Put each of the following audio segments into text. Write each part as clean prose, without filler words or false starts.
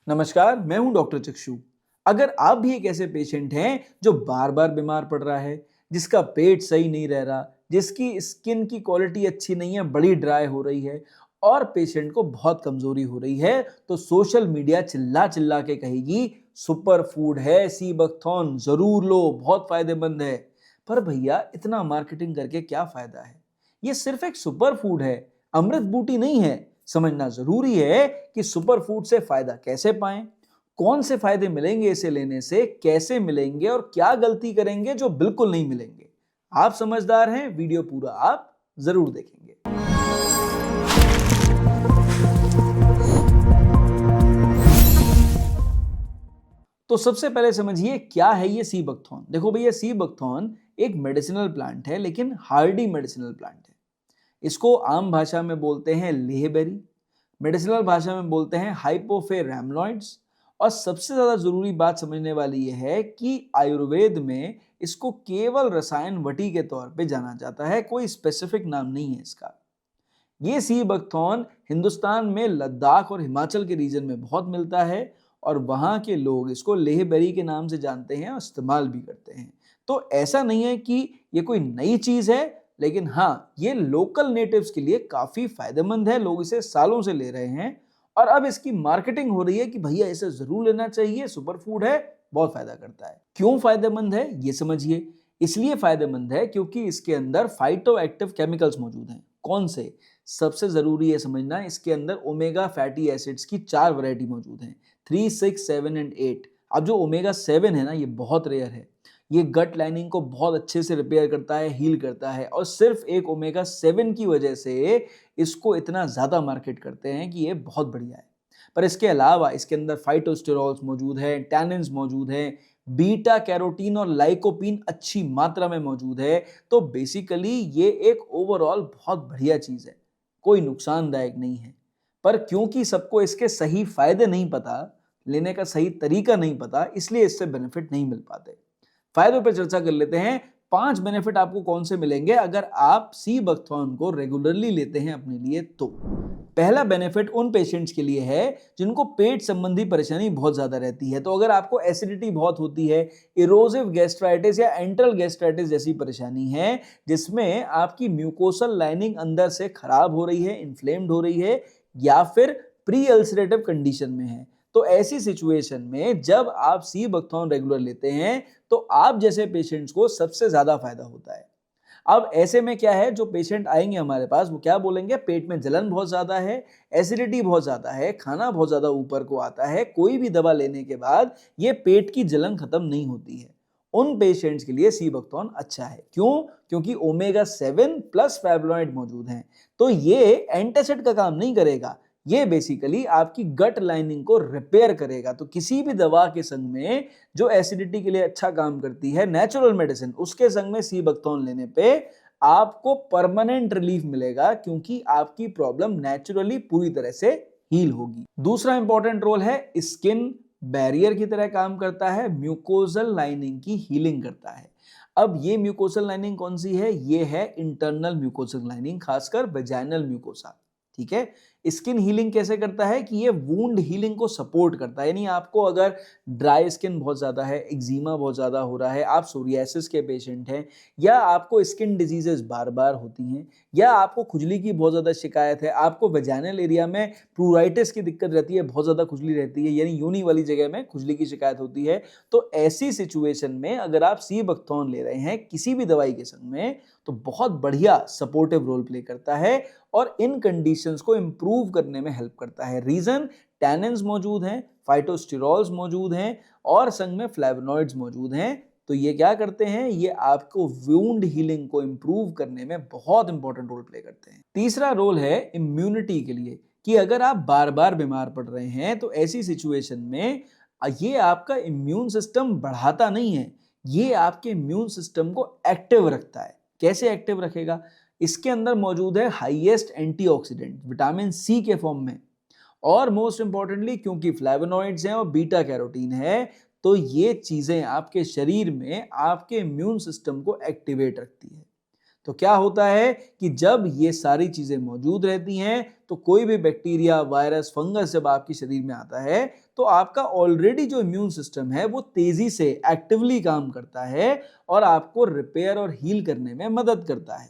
नमस्कार, मैं हूं डॉक्टर चक्षु। अगर आप भी एक ऐसे पेशेंट हैं जो बार बार बीमार पड़ रहा है, जिसका पेट सही नहीं रह रहा, जिसकी स्किन की क्वालिटी अच्छी नहीं है, बड़ी ड्राई हो रही है और पेशेंट को बहुत कमजोरी हो रही है, तो सोशल मीडिया चिल्ला चिल्ला के कहेगी सुपर फूड है सी बकथॉर्न, जरूर लो, बहुत फायदेमंद है। पर भैया, इतना मार्केटिंग करके क्या फायदा है? ये सिर्फ एक सुपर फूड है, अमृत बूटी नहीं है। समझना जरूरी है कि सुपर फूड से फायदा कैसे पाएं, कौन से फायदे मिलेंगे इसे लेने से, कैसे मिलेंगे और क्या गलती करेंगे जो बिल्कुल नहीं मिलेंगे। आप समझदार हैं, वीडियो पूरा आप जरूर देखेंगे। तो सबसे पहले समझिए क्या है ये सी बकथॉर्न। देखो भैया, सी बकथॉर्न एक मेडिसिनल प्लांट है, लेकिन हार्डी मेडिसिनल प्लांट है। इसको आम भाषा में बोलते हैं लेहबेरी, मेडिसिनल भाषा में बोलते हैं हाइपोफे रैमनॉइड्स। और सबसे ज्यादा जरूरी बात समझने वाली यह है कि आयुर्वेद में इसको केवल रसायन वटी के तौर पे जाना जाता है, कोई स्पेसिफिक नाम नहीं है इसका। ये सी बकथॉर्न हिंदुस्तान में लद्दाख और हिमाचल के रीजन में बहुत मिलता है और वहाँ के लोग इसको लेहबेरी के नाम से जानते हैं और इस्तेमाल भी करते हैं। तो ऐसा नहीं है कि ये कोई नई चीज है, लेकिन हाँ, ये लोकल नेटिव्स के लिए काफी फायदेमंद है, लोग इसे सालों से ले रहे हैं। और अब इसकी मार्केटिंग हो रही है कि भैया इसे जरूर लेना चाहिए, सुपर फूड है, बहुत फायदा करता है। क्यों फायदेमंद है ये समझिए। इसलिए फायदेमंद है क्योंकि इसके अंदर फाइटो एक्टिव केमिकल्स मौजूद हैं। कौन से? सबसे जरूरी है समझना, इसके अंदर ओमेगा फैटी एसिड्स की 4 वैरायटी मौजूद हैं, 3, 6, 7 एंड 8। अब जो ओमेगा 7 है ना, ये बहुत रेयर है। ये गट लाइनिंग को बहुत अच्छे से रिपेयर करता है, हील करता है, और सिर्फ एक ओमेगा 7 की वजह से इसको इतना ज्यादा मार्केट करते हैं कि ये बहुत बढ़िया है। पर इसके अलावा इसके अंदर फाइटोस्टेरॉल्स मौजूद है, टैनिन्स मौजूद है, बीटा कैरोटीन और लाइकोपीन अच्छी मात्रा में मौजूद है। तो बेसिकली ये एक ओवरऑल बहुत बढ़िया चीज है, कोई नुकसानदायक नहीं है। पर क्योंकि सबको इसके सही फायदे नहीं पता, लेने का सही तरीका नहीं पता, इसलिए इससे बेनिफिट नहीं मिल पाते। फायदों पर चर्चा कर लेते हैं। 5 बेनिफिट आपको कौन से मिलेंगे अगर आप सी बकथॉर्न को रेगुलरली लेते हैं अपने लिए। तो पहला बेनिफिट उन पेशेंट्स के लिए है जिनको पेट संबंधी परेशानी बहुत ज्यादा रहती है। तो अगर आपको एसिडिटी बहुत होती है, इरोसिव गैस्ट्राइटिस या एंट्रल गैस्ट्राइटिस जैसी परेशानी है, जिसमें आपकी म्यूकोसल लाइनिंग अंदर से खराब हो रही है, इन्फ्लेम्ड हो रही है, या फिर प्री अल्सरेटिव कंडीशन में है, तो ऐसी सिचुएशन में जब आप सी बकथॉर्न रेगुलर लेते हैं तो आप जैसे पेशेंट्स को सबसे ज्यादा फायदा होता है। अब ऐसे में क्या है, जो पेशेंट आएंगे हमारे पास वो क्या बोलेंगे? पेट में जलन बहुत ज्यादा है, एसिडिटी बहुत ज्यादा है, खाना बहुत ज्यादा ऊपर को आता है, कोई भी दवा लेने के बाद ये पेट की जलन खत्म नहीं होती है। उन पेशेंट्स के लिए सी बकथॉर्न अच्छा है। क्यों? क्योंकि ओमेगा 7 प्लस फ्लेवोनॉइड मौजूद हैं। तो ये एंटासिड का काम नहीं करेगा, ये बेसिकली आपकी गट लाइनिंग को रिपेयर करेगा। तो किसी भी दवा के संग में जो एसिडिटी के लिए अच्छा काम करती है, नेचुरल मेडिसिन, उसके संग में सी बकथॉर्न लेने पे आपको परमानेंट रिलीफ मिलेगा, क्योंकि आपकी प्रॉब्लम नेचुरली पूरी तरह से हील होगी। दूसरा इंपॉर्टेंट रोल है, स्किन बैरियर की तरह काम करता है, म्यूकोजल लाइनिंग की हीलिंग करता है। अब ये म्यूकोसल लाइनिंग कौन सी है? ये है इंटरनल म्यूकोसल लाइनिंग, खासकर वेजाइनल म्यूकोसा। ठीक है। स्किन हीलिंग कैसे करता है कि ये वुंड हीलिंग को सपोर्ट करता है। यानी आपको अगर ड्राई स्किन बहुत ज्यादा है, एक्जिमा बहुत ज्यादा हो रहा है, आप सोरियासिस के पेशेंट हैं, या आपको स्किन डिजीजेस बार बार होती हैं, या आपको खुजली की बहुत ज्यादा शिकायत है, आपको वेजाइनल एरिया में प्रूराइटिस की दिक्कत रहती है, बहुत ज्यादा खुजली रहती है, यानी योनि वाली जगह में खुजली की शिकायत होती है, तो ऐसी सिचुएशन में अगर आप सी बकथॉर्न ले रहे हैं किसी भी दवाई के संग में, तो बहुत बढ़िया सपोर्टिव रोल प्ले करता है और इन कंडीशंस को इंप्रूव करने में हेल्प करता है। रीजन, टैनिन्स मौजूद हैं, फाइटोस्टेरॉल्स मौजूद हैं और संग में फ्लेवोनॉइड्स मौजूद हैं। तो ये क्या करते हैं? ये आपको वुंड हीलिंग को इंप्रूव करने में बहुत इंपॉर्टेंट रोल प्ले करते हैं। तीसरा रोल है इम्यूनिटी के लिए, कि अगर आप बार बार बीमार पड़ रहे हैं तो ऐसी सिचुएशन में ये आपका इम्यून सिस्टम बढ़ाता नहीं है, ये आपके इम्यून सिस्टम को एक्टिव रखता है। कैसे एक्टिव रखेगा? इसके अंदर मौजूद है हाईएस्ट एंटीऑक्सीडेंट विटामिन सी के फॉर्म में, और मोस्ट इंपॉर्टेंटली क्योंकि फ्लेवोनॉइड्स हैं और बीटा कैरोटीन है, तो ये चीजें आपके शरीर में आपके इम्यून सिस्टम को एक्टिवेट रखती है। तो क्या होता है कि जब ये सारी चीजें मौजूद रहती हैं तो कोई भी बैक्टीरिया, वायरस, फंगस जब आपके शरीर में आता है तो आपका ऑलरेडी जो इम्यून सिस्टम है वो तेजी से एक्टिवली काम करता है और आपको रिपेयर और हील करने में मदद करता है।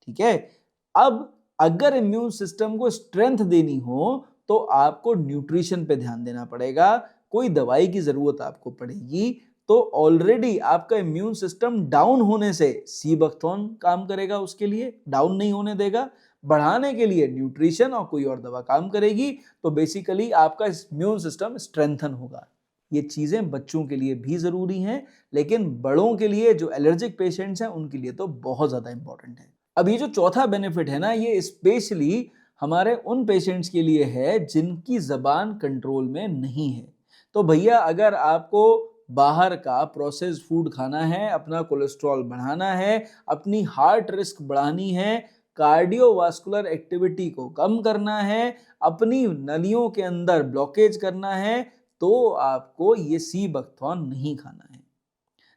ठीक है, अब अगर इम्यून सिस्टम को स्ट्रेंथ देनी हो तो आपको न्यूट्रिशन पे ध्यान देना पड़ेगा, कोई दवाई की जरूरत आपको पड़ेगी। तो ऑलरेडी आपका इम्यून सिस्टम डाउन होने से सीबकथॉर्न काम करेगा, उसके लिए डाउन नहीं होने देगा। बढ़ाने के लिए न्यूट्रिशन और कोई और दवा काम करेगी। तो बेसिकली आपका इम्यून सिस्टम स्ट्रेंथन होगा। ये चीजें बच्चों के लिए भी जरूरी हैं, लेकिन बड़ों के लिए, जो एलर्जिक पेशेंट्स हैं, उनके लिए तो बहुत ज्यादा इंपॉर्टेंट है। अब ये जो चौथा बेनिफिट है ना, ये स्पेशली हमारे उन पेशेंट्स के लिए है जिनकी जबान कंट्रोल में नहीं है। तो भैया अगर आपको बाहर का प्रोसेस्ड फूड खाना है, अपना कोलेस्ट्रॉल बढ़ाना है, अपनी हार्ट रिस्क बढ़ानी है, कार्डियोवास्कुलर एक्टिविटी को कम करना है, अपनी नलियों के अंदर ब्लॉकेज करना है, तो आपको ये सीबकथॉर्न नहीं खाना है।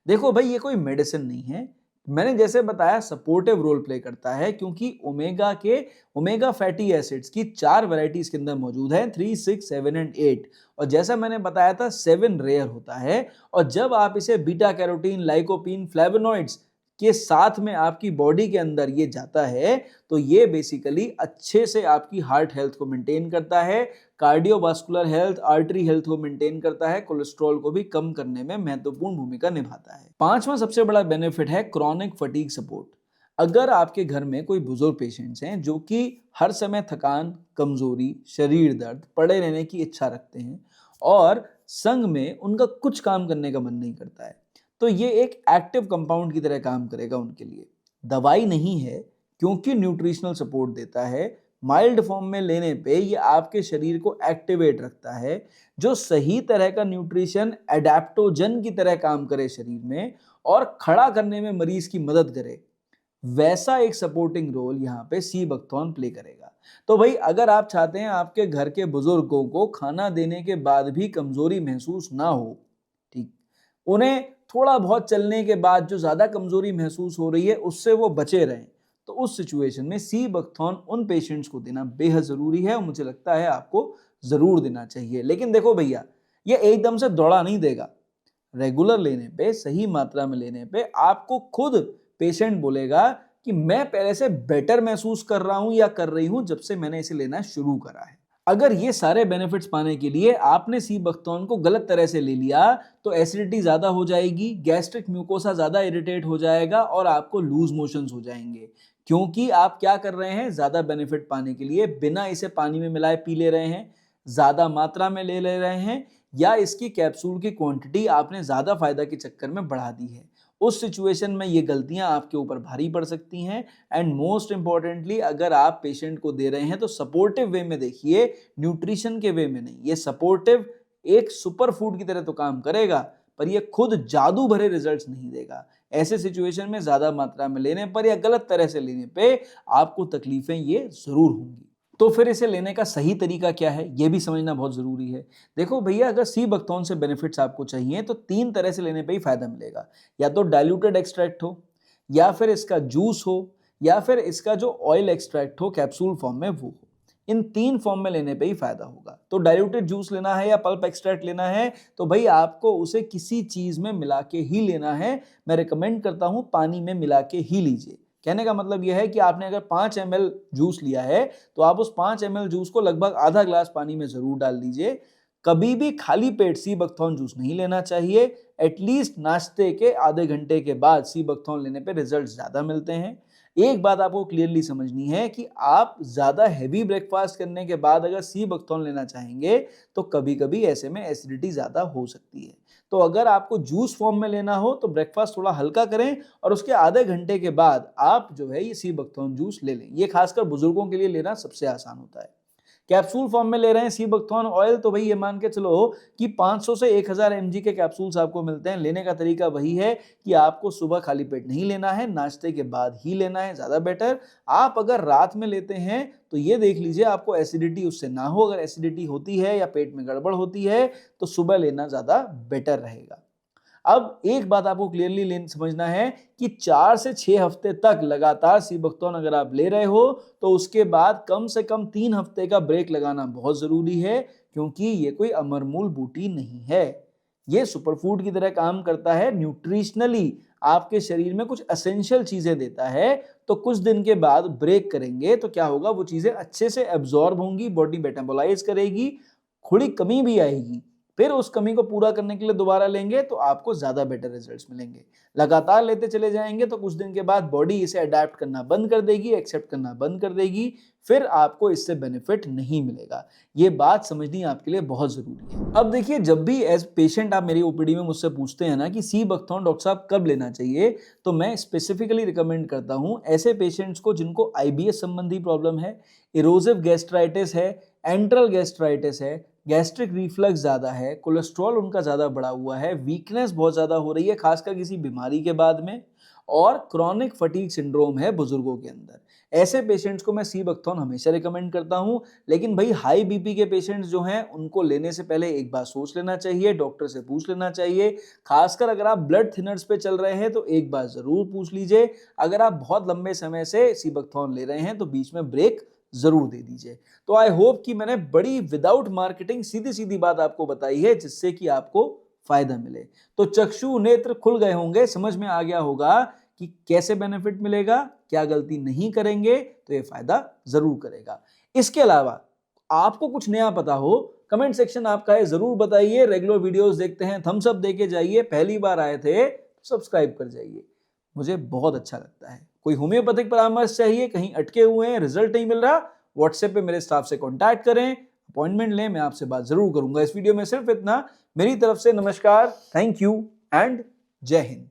देखो भाई, ये कोई मेडिसिन नहीं है। मैंने जैसे बताया सपोर्टिव रोल प्ले करता है, क्योंकि ओमेगा फैटी एसिड्स की 4 वैरायटीज के अंदर मौजूद है, 3, 6, 7 एंड 8। और जैसा मैंने बताया था 7 रेयर होता है। और जब आप इसे बीटा कैरोटीन, लाइकोपीन, फ्लेवोनॉइड्स के साथ में आपकी बॉडी के अंदर ये जाता है तो ये बेसिकली अच्छे से आपकी हार्ट हेल्थ को मेंटेन करता है, कार्डियोवास्कुलर हेल्थ, आर्टरी हेल्थ को मेंटेन करता है, कोलेस्ट्रॉल को भी कम करने में महत्वपूर्ण भूमिका निभाता है। पांचवा सबसे बड़ा बेनिफिट है क्रॉनिक फटीग सपोर्ट। अगर आपके घर में कोई बुजुर्ग पेशेंट्स हैं जो कि हर समय थकान, कमजोरी, शरीर दर्द, पड़े रहने की इच्छा रखते हैं और संग में उनका कुछ काम करने का मन नहीं करता है, तो ये एक एक्टिव कंपाउंड की तरह काम करेगा उनके लिए। दवाई नहीं है, क्योंकि न्यूट्रिशनल सपोर्ट देता है। माइल्ड फॉर्म में लेने पे ये आपके शरीर को एक्टिवेट रखता है, जो सही तरह का न्यूट्रिशन एडेप्टोजन की तरह काम करे शरीर में और खड़ा करने में मरीज की मदद करे, वैसा एक सपोर्टिंग रोल यहाँ पे सीबकथॉर्न प्ले करेगा। तो भाई अगर आप चाहते हैं आपके घर के बुजुर्गों को खाना देने के बाद भी कमजोरी महसूस ना हो, ठीक, उन्हें थोड़ा बहुत चलने के बाद जो ज्यादा कमजोरी महसूस हो रही है उससे वो बचे रहें, तो उस सिचुएशन में सीबकथॉर्न उन पेशेंट्स को देना बेहद जरूरी है और मुझे लगता है आपको जरूर देना चाहिए। लेकिन देखो भैया, ये एकदम से दौड़ा नहीं देगा। रेगुलर लेने पे, सही मात्रा में लेने पे आपको खुद पेशेंट बोलेगा कि मैं पहले से बेटर महसूस कर रहा हूं या कर रही हूं जब से मैंने इसे लेना शुरू करा है। अगर ये सारे बेनिफिट्स पाने के लिए आपने सीबकथॉर्न को गलत तरह से ले लिया तो एसिडिटी ज्यादा हो जाएगी, गैस्ट्रिक म्यूकोसा ज्यादा इरिटेट हो जाएगा और आपको लूज मोशंस हो जाएंगे, क्योंकि आप क्या कर रहे हैं, ज्यादा बेनिफिट पाने के लिए बिना इसे पानी में मिलाए पी ले रहे हैं, ज्यादा मात्रा में ले रहे हैं, या इसकी कैप्सूल की क्वांटिटी आपने ज्यादा फायदा के चक्कर में बढ़ा दी है। उस सिचुएशन में ये गलतियां आपके ऊपर भारी पड़ सकती हैं। एंड मोस्ट इंपॉर्टेंटली, अगर आप पेशेंट को दे रहे हैं तो सपोर्टिव वे में देखिए, न्यूट्रिशन के वे में नहीं। ये सपोर्टिव एक सुपर फूड की तरह तो काम करेगा, पर ये खुद जादू भरे रिजल्ट्स नहीं देगा। ऐसे सिचुएशन में ज्यादा मात्रा में लेने पर या गलत तरह से लेने पे आपको तकलीफें ये जरूर होंगी। तो फिर इसे लेने का सही तरीका क्या है, यह भी समझना बहुत जरूरी है। देखो भैया, अगर सीबकथॉर्न से बेनिफिट्स आपको चाहिए तो 3 तरह से लेने पे ही फायदा मिलेगा। या तो डाइल्यूटेड एक्सट्रैक्ट हो, या फिर इसका जूस हो, या फिर इसका जो ऑयल एक्सट्रैक्ट हो कैप्सूल फॉर्म में वो हो। इन 3 फॉर्म में लेने पे ही फायदा होगा। तो डाइल्यूटेड जूस लेना है या पल्प एक्सट्रैक्ट लेना है तो भाई आपको उसे किसी चीज में मिला के ही लेना है। मैं रिकमेंड करता हूं पानी में मिला के ही लीजिए। कहने का मतलब यह है कि आपने अगर 5 ml जूस लिया है तो आप उस 5 ml जूस को लगभग आधा ग्लास पानी में जरूर डाल दीजिए। कभी भी खाली पेट सीबकथॉर्न जूस नहीं लेना चाहिए। एटलीस्ट नाश्ते के आधे घंटे के बाद सीबकथॉर्न लेने पे रिजल्ट ज्यादा मिलते हैं। एक बात आपको क्लियरली समझनी है कि आप ज्यादा हैवी ब्रेकफास्ट करने के बाद अगर सीबकथॉर्न लेना चाहेंगे तो कभी कभी ऐसे में एसिडिटी ज्यादा हो सकती है। तो अगर आपको जूस फॉर्म में लेना हो तो ब्रेकफास्ट थोड़ा हल्का करें और उसके आधे घंटे के बाद आप जो है ये सीबकथॉर्न जूस ले लें। ये खासकर बुजुर्गों के लिए लेना सबसे आसान होता है। कैप्सूल फॉर्म में ले रहे हैं सीबकथॉर्न ऑयल तो भाई ये मान के चलो कि 500 से 1000 mg के कैप्सूल्स आपको मिलते हैं। लेने का तरीका वही है कि आपको सुबह खाली पेट नहीं लेना है, नाश्ते के बाद ही लेना है, ज्यादा बेटर। आप अगर रात में लेते हैं तो ये देख लीजिए आपको एसिडिटी उससे ना हो। अगर एसिडिटी होती है या पेट में गड़बड़ होती है तो सुबह लेना ज्यादा बेटर रहेगा। अब एक बात आपको क्लियरली समझना है कि 4 से 6 हफ्ते तक लगातार सीबैक्थोन अगर आप ले रहे हो तो उसके बाद कम से कम 3 हफ्ते का ब्रेक लगाना बहुत जरूरी है, क्योंकि ये कोई अमरमूल बूटी नहीं है। ये सुपरफूड की तरह काम करता है, न्यूट्रिशनली आपके शरीर में कुछ एसेंशियल चीजें देता है। तो कुछ दिन के बाद ब्रेक करेंगे तो क्या होगा, वो चीजें अच्छे से एब्जॉर्ब होंगी, बॉडी मेटाबोलाइज करेगी, थोड़ी कमी भी आएगी, फिर उस कमी को पूरा करने के लिए दोबारा लेंगे तो आपको ज्यादा बेटर रिजल्ट्स मिलेंगे। लगातार लेते चले जाएंगे तो कुछ दिन के बाद बॉडी इसे अडेप्ट करना बंद कर देगी, एक्सेप्ट करना बंद कर देगी, फिर आपको इससे बेनिफिट नहीं मिलेगा। ये बात समझनी आपके लिए बहुत जरूरी है। अब देखिए, जब भी एज पेशेंट आप मेरी ओपीडी में मुझसे पूछते हैं ना कि सीबैक्थोन डॉक्टर साहब कब लेना चाहिए, तो मैं स्पेसिफिकली रिकमेंड करता हूं ऐसे पेशेंट्स को जिनको आईबीएस संबंधी प्रॉब्लम है, इरोसिव गैस्ट्राइटिस है, एंट्रल गैस्ट्राइटिस है, गैस्ट्रिक रिफ्लक्स ज्यादा है, कोलेस्ट्रॉल उनका ज्यादा बढ़ा हुआ है, वीकनेस बहुत ज्यादा हो रही है खासकर किसी बीमारी के बाद में, और क्रॉनिक फटीग सिंड्रोम है बुजुर्गों के अंदर। ऐसे पेशेंट्स को मैं सीबैक्थोन हमेशा रिकमेंड करता हूं। लेकिन भाई हाई बीपी के पेशेंट्स जो हैं उनको लेने से पहले एक बार सोच लेना चाहिए, डॉक्टर से पूछ लेना चाहिए। खासकर अगर आप ब्लड थिनर्स पे चल रहे हैं तो एक बार जरूर पूछ लीजिए। अगर आप बहुत लंबे समय से सीबैक्थोन ले रहे हैं तो बीच में ब्रेक जरूर दे दीजिए। तो आई होप कि मैंने बड़ी विदाउट मार्केटिंग सीधी सीधी बात आपको बताई है जिससे कि आपको फायदा मिले। तो चक्षु नेत्र खुल गए होंगे, समझ में आ गया होगा कि कैसे बेनिफिट मिलेगा, क्या गलती नहीं करेंगे तो ये फायदा जरूर करेगा। इसके अलावा आपको कुछ नया पता हो, कमेंट सेक्शन आपका है, जरूर बताइए। रेगुलर वीडियोस देखते हैं, थम्स अप देके जाइए। पहली बार आए थे तो सब्सक्राइब कर जाइए, मुझे बहुत अच्छा लगता है। कोई होम्योपैथिक परामर्श चाहिए, कहीं अटके हुए हैं, रिजल्ट नहीं मिल रहा, व्हाट्सएप पे मेरे स्टाफ से कांटेक्ट करें, अपॉइंटमेंट लें, मैं आपसे बात जरूर करूंगा। इस वीडियो में सिर्फ इतना। मेरी तरफ से नमस्कार, थैंक यू एंड जय हिंद।